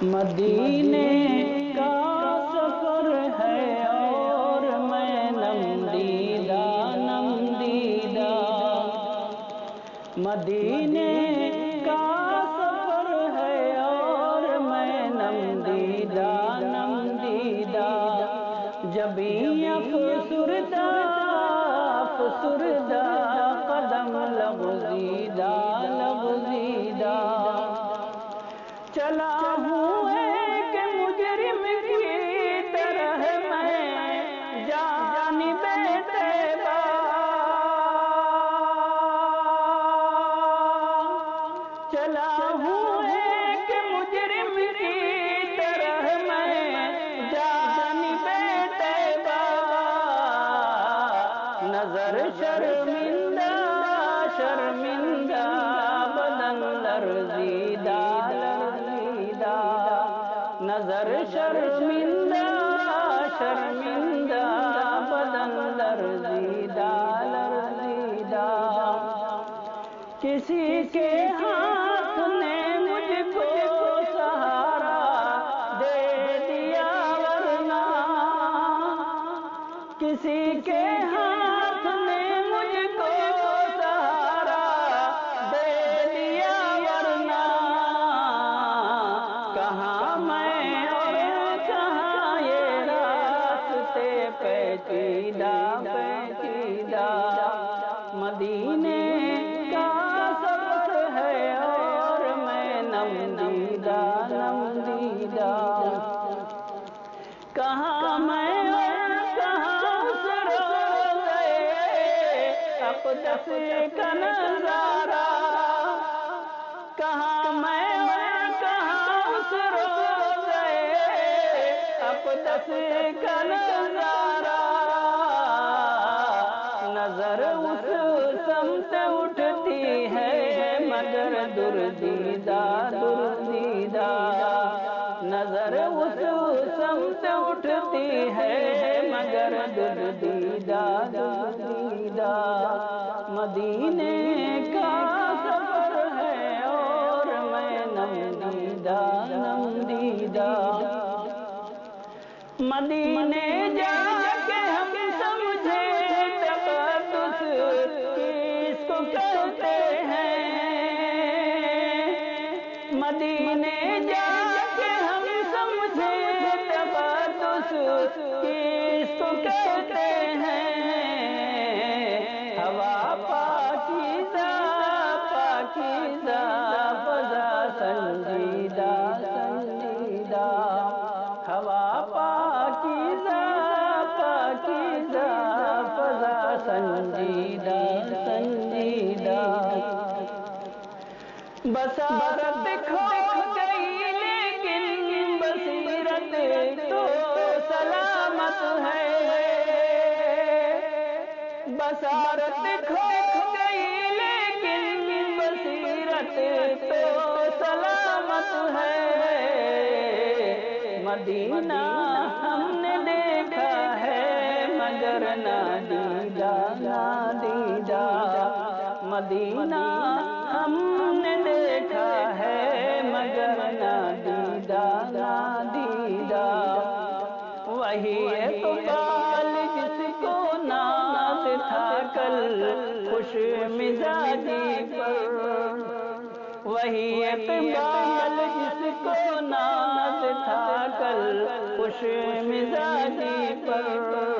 مدینے کا سفر ہے اور میں نم دیدہ مدینے کا سفر ہے اور میں نم دیدہ جبیں افسردہ قدم لغزیدہ چلا ہوں ایک مجرم کی طرح میں جانب طیبہ چلا ہوں ایک مجرم کی طرح میں جانب طیبہ نظر شرمندہ بدن لرزیدہ نظر شرمندہ بدن لرزیدہ کسی کے ہاتھ نے مجھ کو سہارا دے دیا ورنہ کسی کے ہاتھ نے مجھ کو سہارا دے دیا ورنہ کہاں میں اور کہاں یہ راستے پیچیدہ مدینے کا سفر ہے اور میں نم دیدہ کہاں میں اور کہاں اس روضے اقدس کا نظارہ کہاں میں اور کہاں اس روضے اقدس کا نظارہ نظر اس سمت اٹھتی ہے مگر دردیدہ نظر اس سمت اٹھتی ہے مگر دردیدہ مدینے کا سفر ہے اور میں نم دیدہ مدینے جا کے ہم سمجھے تقدس کس کو کہتے ہیں مدینے جا کے ہم سمجھے تقدس کس کو کہتے ہیں ہوا پاکیزہ فضا سنجیدہ ہوا پاکیزہ فضا سنجیدہ بصارت کھو گئی لیکن بصیرت تو سلامت ہے بصارت کھو گئی لیکن بصیرت تو سلامت ہے مدینہ ہم نے دیکھا ہے مگر نادیدہ مدینہ ہم نے دیکھا ہے مگر نادیدہ وہی اقبال جس کو ناز تھا کل خوش مزاجی پر وہی اقبال جس کو ناز تھا کل خوش مزاجی پر